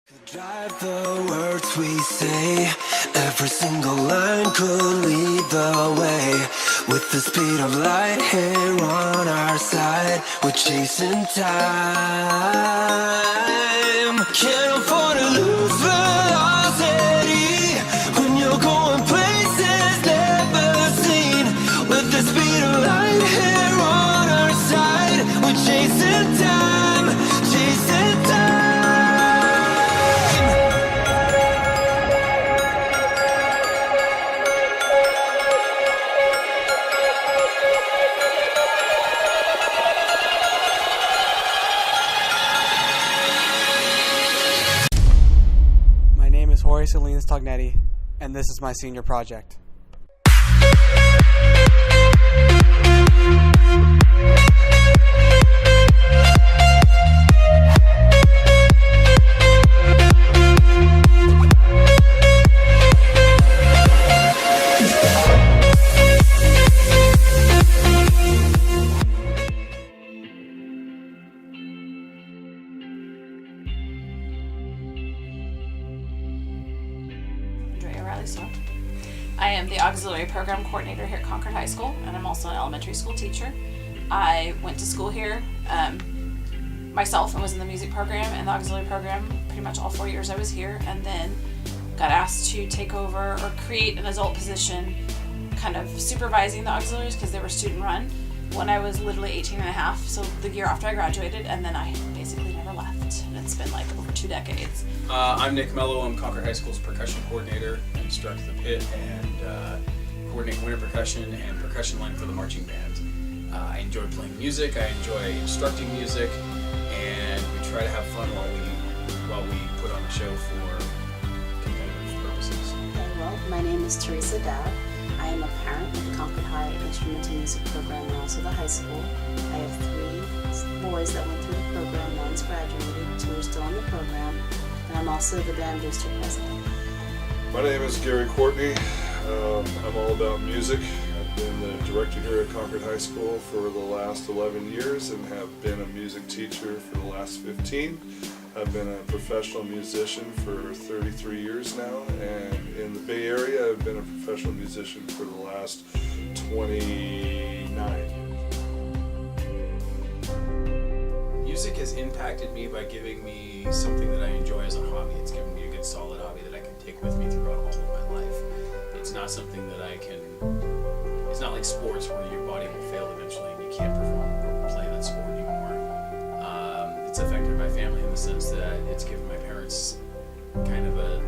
Drive the words we say, every single line could lead the way. With the speed of light here on our side, we're chasing time. Can't afford to lose velocity when you're going places never seen. With the speed of light here on our side, we're chasing time, chasing time. My name is Jorge Salinas-Tognetti, and this is my senior project. I am the auxiliary program coordinator here at Concord High School, and I'm also an elementary school teacher. I went to school here myself and was in the music program and the auxiliary program pretty much all 4 years I was here, and then got asked to take over or create an adult position kind of supervising the auxiliaries because they were student run when I was literally 18 and a half, so the year after I graduated, and then I basically never left. And it's been like over 2 decades. I'm Nick Mello. I'm Concord High School's percussion coordinator. I instruct the pit and coordinate winter percussion and percussion line for the marching band. I enjoy playing music. I enjoy instructing music, and we try to have fun while we put on a show for competitive purposes. Well, my name is Teresa Dowd. I am a parent of the Concord High Instrument and Music program and also the high school. I have 3 boys that went through the program. One's graduated, 2 are still in the program, and I'm also the band booster president. My name is Gary Courtney. I'm all about music. I've been the director here at Concord High School for the last 11 years and have been a music teacher for the last 15. I've been a professional musician for 33 years now, and in the Bay Area I've been a professional musician for the last 29 years. Music has impacted me by giving me something that I enjoy as a hobby. It's given me a good solid hobby that I can take with me throughout all of my life. It's not something that it's not like sports where your body will fail eventually and you can't perform or play that sport anymore. It's affected my family in the sense that it's given my parents kind of a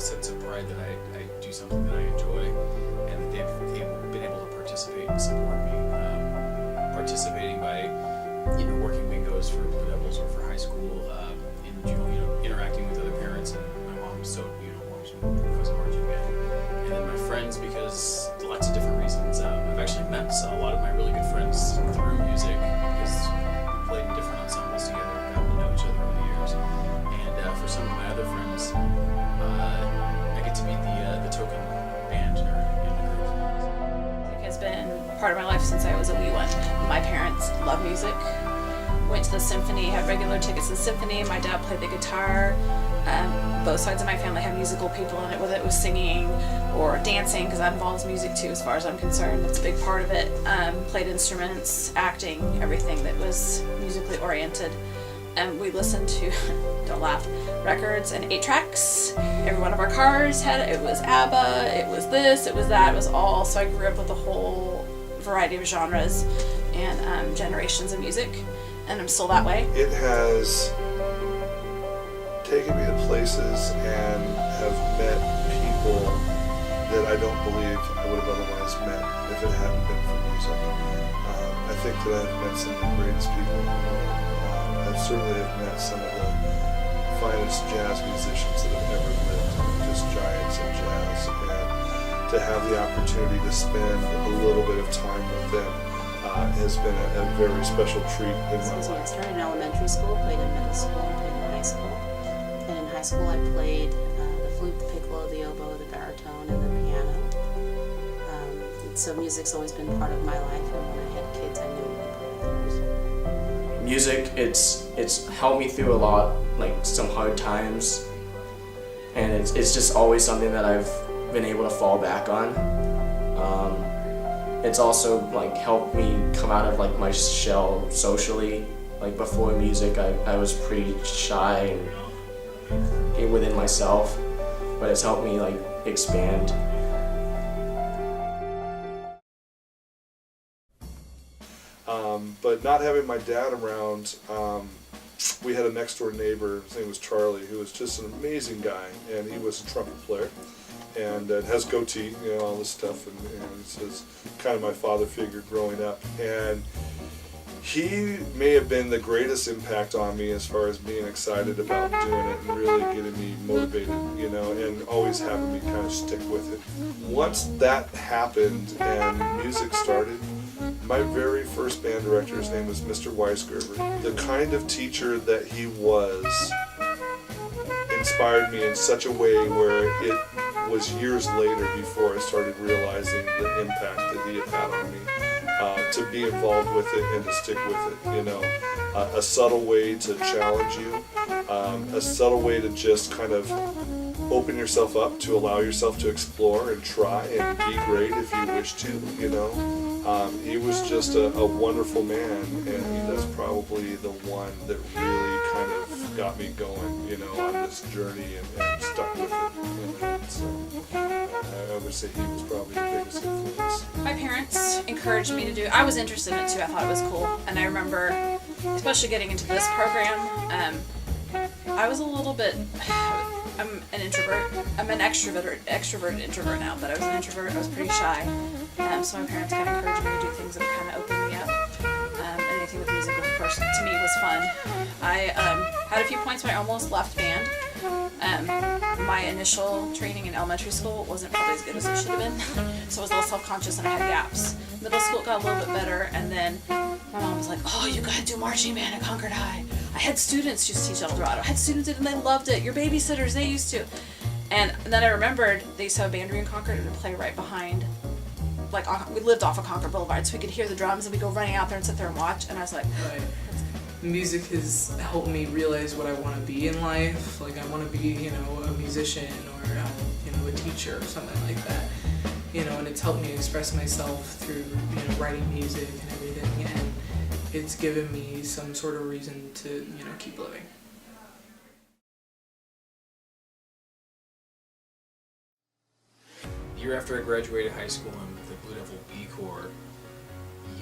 sense of pride that I do something that I enjoy and that they've been able to participate and support me. Participating by working bingos for Blue Devils or for high school, interacting with other parents, and my mom sewed uniforms because of marching band. And then my friends, because lots of different reasons. I've actually met a lot of my really good friends through music because we played in different ensembles together and gotten to know each other over the years. And for some of my other friends, I get to meet the token band in the group. Music has been part of my life since I was a wee one. My parents love music. Went to the symphony, had regular tickets to the symphony. My dad played the guitar. Both sides of my family have musical people in it, whether it was singing or dancing, because that involves music too, as far as I'm concerned. That's a big part of it. Played instruments, acting, everything that was musically oriented. And we listened to, don't laugh, records and 8-tracks. Every one of our cars it was ABBA, it was this, it was that, it was all. So I grew up with a whole variety of genres and generations of music. And I'm still that way. It has taken me to places and have met people that I don't believe I would have otherwise met if it hadn't been for music. I think that I've met some of the greatest people in the world. I certainly have met some of the finest jazz musicians that have ever lived, just giants of jazz. And to have the opportunity to spend a little bit of time with them has been a very special treat in my life. I started in elementary school, played in middle school, and played in high school. And in high school I played the flute, the piccolo, the oboe, the baritone, and the piano. So music's always been part of my life, and when I had kids I knew it would be part of theirs. music, it's helped me through a lot, like some hard times, and it's just always something that I've been able to fall back on. It's also like helped me come out of like my shell socially. Like before music, I was pretty shy and within myself, but it's helped me like expand. But not having my dad around, we had a next door neighbor, his name was Charlie, who was just an amazing guy, and he was a trumpet player, and has goatee, you know, all this stuff, and he's kind of my father figure growing up. And he may have been the greatest impact on me as far as being excited about doing it and really getting me motivated, you know, and always having me kind of stick with it. Once that happened and music started, my very first band director, his name was Mr. Weisgerber. The kind of teacher that he was inspired me in such a way where it was years later before I started realizing the impact that he had had on me. To be involved with it and to stick with it, you know. A subtle way to challenge you, a subtle way to just kind of open yourself up to allow yourself to explore and try and be great if you wish to, you know. He was just a wonderful man, and that's probably the one that really kind of got me going, you know, on this journey and stuck with it. You know? So I would say he was probably the biggest influence. My parents encouraged me to do. I was interested in it too. I thought it was cool, and I remember, especially getting into this program, I was a little bit. I'm an introvert. I'm an extroverted introvert now, but I was an introvert. I was pretty shy, so my parents kind of encouraged me to do things that would kind of open me up. Anything with music, of course, to me was fun. I had a few points where I almost left band. My initial training in elementary school wasn't probably as good as it should have been, so I was a little self-conscious and I had gaps. Middle school got a little bit better, and then my mom was like, "Oh, you gotta do marching band at Concord High." I had students used to teach El Dorado. I had students and they loved it. Your babysitters, they used to. And then I remembered they used to have a band room in Concord and would play right behind. Like, we lived off of Concord Boulevard, so we could hear the drums and we'd go running out there and sit there and watch. And I was like, right. Music has helped me realize what I want to be in life. Like, I want to be, you know, a musician or, you know, a teacher or something like that. You know, and it's helped me express myself through, you know, writing music and everything. And it's given me some sort of reason to, you know, keep living. The year after I graduated high school in the Blue Devil B Corps,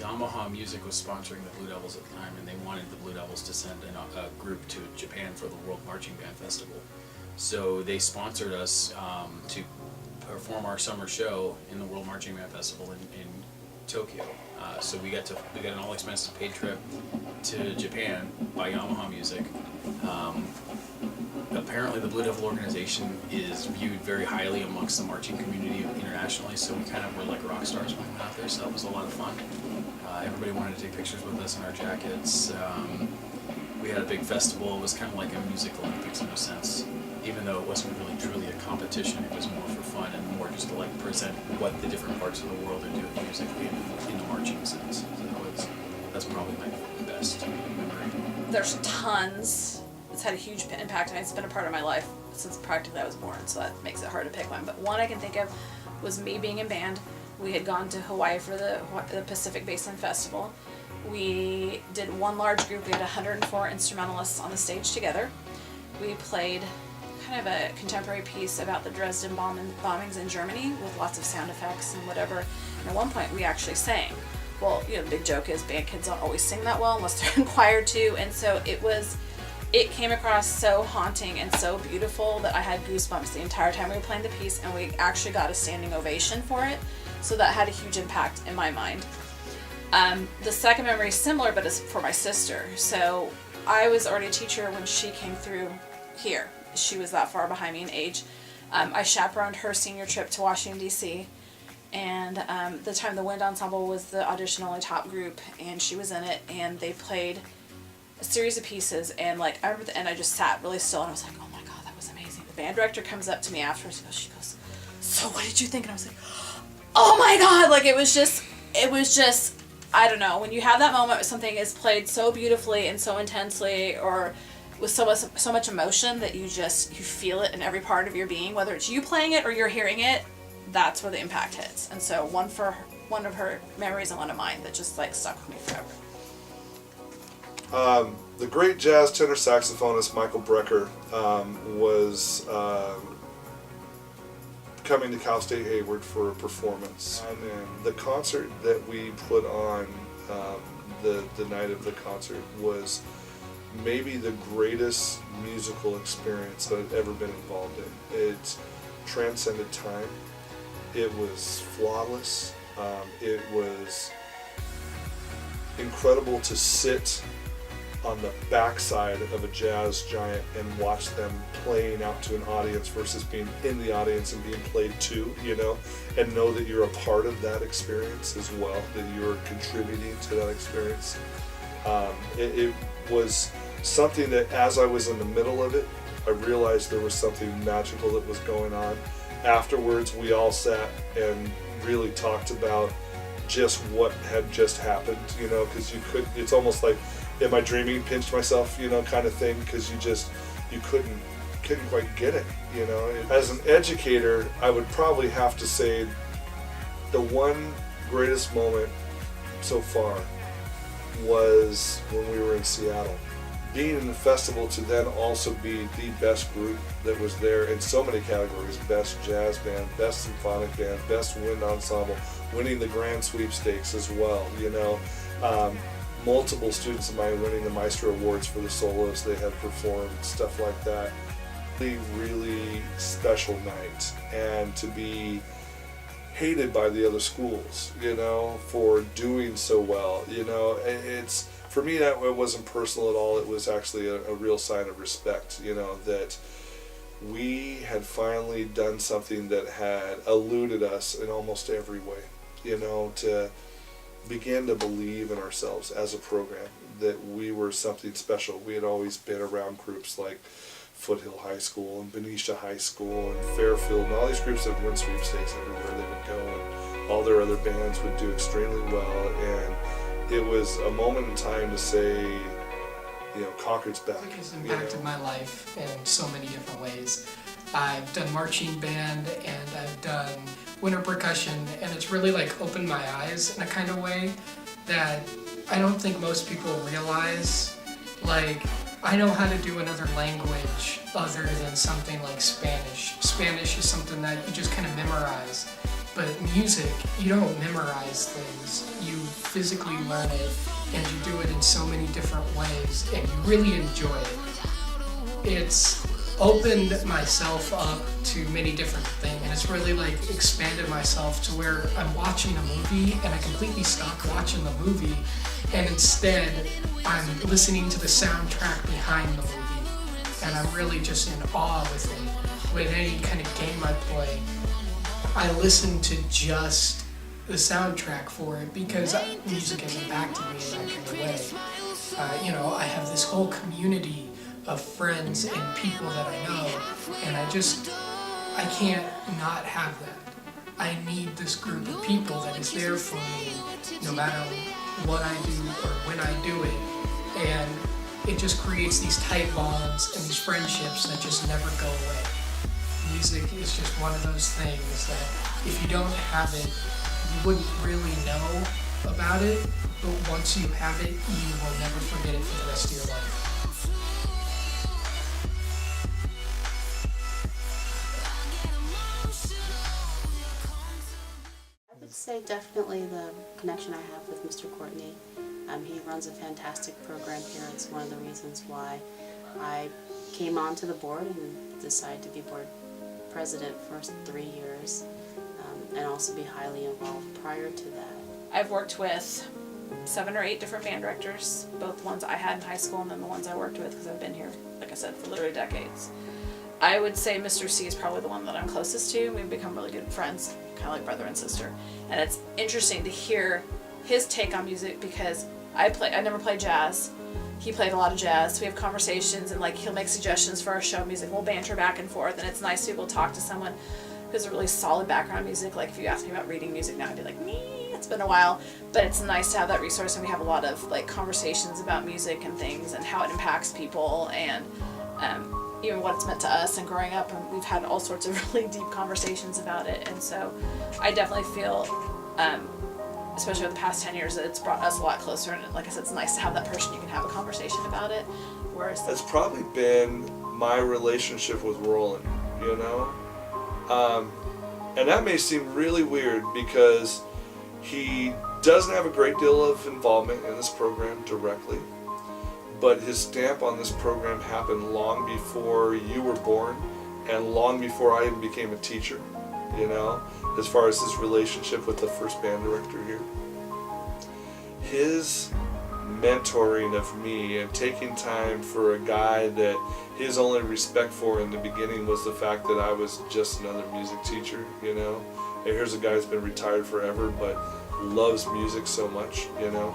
Yamaha Music was sponsoring the Blue Devils at the time, and they wanted the Blue Devils to send a group to Japan for the World Marching Band Festival. So they sponsored us to perform our summer show in the World Marching Band Festival in Tokyo. So we got an all expenses paid trip to Japan by Yamaha Music. Apparently the Blue Devil organization is viewed very highly amongst the marching community internationally, so we kind of were like rock stars when we went out there, so that was a lot of fun. Everybody wanted to take pictures with us in our jackets. We had a big festival. It was kind of like a music Olympics in a sense, even though it wasn't really truly a competition. It was more for fun and more just to like present what the different parts of the world are doing musically in the marching sense. So that's probably my best memory. there's tons. It's had a huge impact, and it's been a part of my life since practically I was born, so that makes it hard to pick one. But one I can think of was me being in band. We had gone to Hawaii for the Pacific Basin Festival. We did one large group. We had 104 instrumentalists on the stage together. We played kind of a contemporary piece about the Dresden bombings in Germany with lots of sound effects and whatever. And at one point we actually sang. Well, you know, the big joke is band kids don't always sing that well unless they're in choir too. And so it came across so haunting and so beautiful that I had goosebumps the entire time we were playing the piece, and we actually got a standing ovation for it. So that had a huge impact in my mind. The second memory is similar, but it's for my sister. So I was already a teacher when she came through here. She was that far behind me in age. I chaperoned her senior trip to Washington, D.C. And the time the Wind Ensemble was the audition-only top group, and she was in it, and they played a series of pieces, and like I remember the end, I just sat really still, and I was like, oh my god, that was amazing. The band director comes up to me afterwards, she goes, so what did you think? And I was like, oh my god, like it was just I don't know, when you have that moment where something is played so beautifully and so intensely, or with so much emotion that you feel it in every part of your being, whether it's you playing it or you're hearing it, that's where the impact hits. And so one of her memories and one of mine that just like stuck with me forever. The great jazz tenor saxophonist Michael Brecker was coming to Cal State Hayward for a performance. And the concert that we put on the night of the concert was maybe the greatest musical experience that I've ever been involved in. It transcended time. It was flawless. It was incredible to sit on the backside of a jazz giant and watch them playing out to an audience versus being in the audience and being played to, you know, and know that you're a part of that experience as well, that you're contributing to that experience. It was something that as I was in the middle of it, I realized there was something magical that was going on. Afterwards, we all sat and really talked about just what had just happened, you know, because it's almost like, am I dreaming, pinched myself, you know, kind of thing, because you couldn't quite get it, you know. As an educator, I would probably have to say the one greatest moment so far was when we were in Seattle. Being in the festival to then also be the best group that was there in so many categories, best jazz band, best symphonic band, best wind ensemble, winning the grand sweepstakes as well, you know. Multiple students of mine winning the Maestro Awards for the solos they had performed, stuff like that. Really, really special night, and to be hated by the other schools, you know, for doing so well, you know. It's, for me, that it wasn't personal at all. It was actually a real sign of respect, you know, that we had finally done something that had eluded us in almost every way, you know, to begin to believe in ourselves as a program, that we were something special. We had always been around groups like Foothill High School and Benicia High School and Fairfield and all these groups that win sweepstakes everywhere they would go, and all their other bands would do extremely well. And it was a moment in time to say, you know, Concord's back. Music has impacted my life in so many different ways. I've done marching band and I've done winter percussion, and it's really like opened my eyes in a kind of way that I don't think most people realize. Like, I know how to do another language other than something like Spanish. Spanish is something that you just kind of memorize. But music, you don't memorize things. You physically learn it, and you do it in so many different ways, and you really enjoy it. It's opened myself up to many different things, and it's really like expanded myself to where I'm watching a movie and I completely stop watching the movie, and instead I'm listening to the soundtrack behind the movie, and I'm really just in awe with it. With any kind of game I play, I listen to just the soundtrack for it because music has impacted me in that kind of way. You know, I have this whole community of friends and people that I know, and I can't not have that. I need this group of people that is there for me no matter what I do or when I do it, and it just creates these tight bonds and these friendships that just never go away. Music is just one of those things that if you don't have it, you wouldn't really know about it, but once you have it, you will never forget it for the rest of your life. I would say definitely the connection I have with Mr. Courtney. He runs a fantastic program here. It's one of the reasons why I came onto the board and decided to be board president for 3 years, and also be highly involved prior to that. I've worked with 7 or 8 different band directors, both the ones I had in high school and then the ones I worked with because I've been here, like I said, for literally decades. I would say Mr. C is probably the one that I'm closest to. We've become really good friends, kind of like brother and sister. And it's interesting to hear his take on music because I never played jazz. He played a lot of jazz, so we have conversations and like he'll make suggestions for our show music. We'll banter back and forth, and it's nice to be able to talk to someone who has a really solid background in music. Like if you ask me about reading music now, I'd be like, me, it's been a while, but it's nice to have that resource, and we have a lot of like conversations about music and things and how it impacts people, and even what it's meant to us and growing up, and we've had all sorts of really deep conversations about it. And so I definitely feel, especially over the past 10 years, that it's brought us a lot closer, and like I said, it's nice to have that person you can have a conversation about it. Whereas That's probably been my relationship with Roland, you know? And that may seem really weird because he doesn't have a great deal of involvement in this program directly, but his stamp on this program happened long before you were born and long before I even became a teacher, you know, as far as his relationship with the first band director here. His mentoring of me and taking time for a guy that his only respect for in the beginning was the fact that I was just another music teacher, you know. And here's a guy who's been retired forever but loves music so much, you know.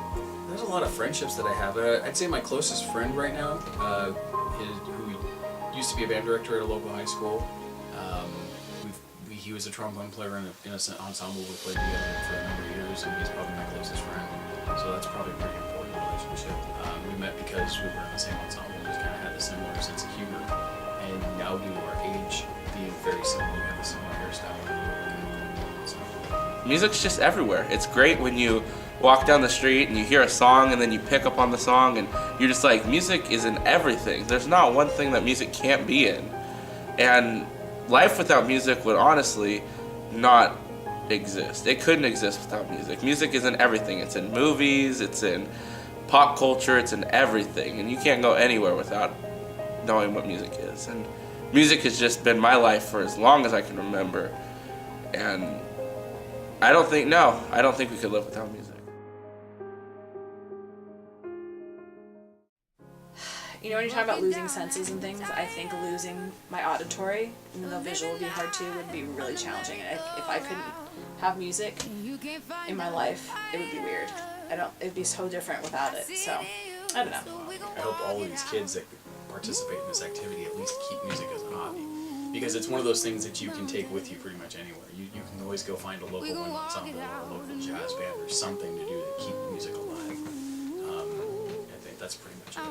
There's a lot of friendships that I have. I'd say my closest friend right now, who used to be a band director at a local high school. He was a trombone player in an ensemble we played together for a number of years, and he's probably my closest friend. So that's probably a pretty important relationship. We met because we were in the same ensemble, just kind of had a similar sense of humor. And now due to our age being very similar, we have a similar hairstyle. Music's just everywhere. It's great when you walk down the street and you hear a song and then you pick up on the song and you're just like, music is in everything. There's not one thing that music can't be in. And life without music would honestly not exist. It couldn't exist without music. Music is in everything. It's in movies, it's in pop culture, it's in everything. And you can't go anywhere without knowing what music is. And music has just been my life for as long as I can remember. And I don't think we could live without music. You know, when you're talking about losing senses and things, I think losing my auditory, even though visual would be hard too, would be really challenging. If I couldn't have music in my life, it would be weird. It'd be so different without it. So, I don't know. I hope all of these kids that participate in this activity at least keep music as a hobby. Because it's one of those things that you can take with you pretty much anywhere. You can always go find a local wind ensemble or a local jazz band or something to do to keep music alive. I think that's pretty much it.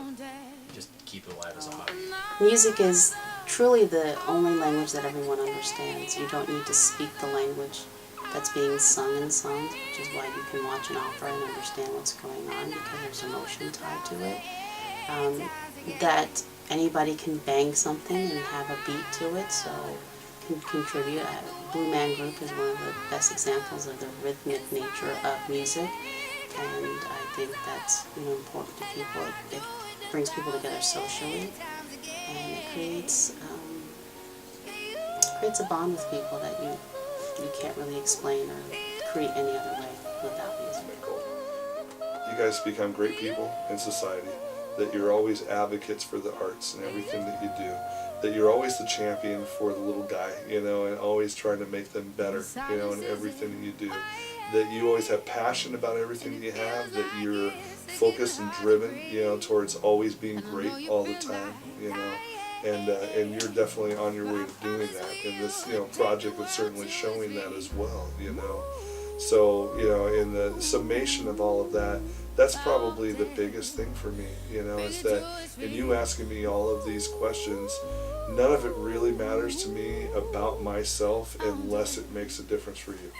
Just keep it alive as a hobby. Music is truly the only language that everyone understands. You don't need to speak the language that's being sung in songs, which is why you can watch an opera and understand what's going on, because there's emotion tied to it. That anybody can bang something and have a beat to it, so can contribute. Blue Man Group is one of the best examples of the rhythmic nature of music, and I think that's important to people. It brings people together socially, and it creates a bond with people that you can't really explain or create any other way without music. You guys become great people in society, that you're always advocates for the arts and everything that you do, that you're always the champion for the little guy, and always trying to make them better, in everything that you do, that you always have passion about everything that you have, that you're focused and driven, towards always being great all the time, and you're definitely on your way to doing that, and this, project is certainly showing that as well, So, in the summation of all of that, that's probably the biggest thing for me, is that in you asking me all of these questions, none of it really matters to me about myself unless it makes a difference for you.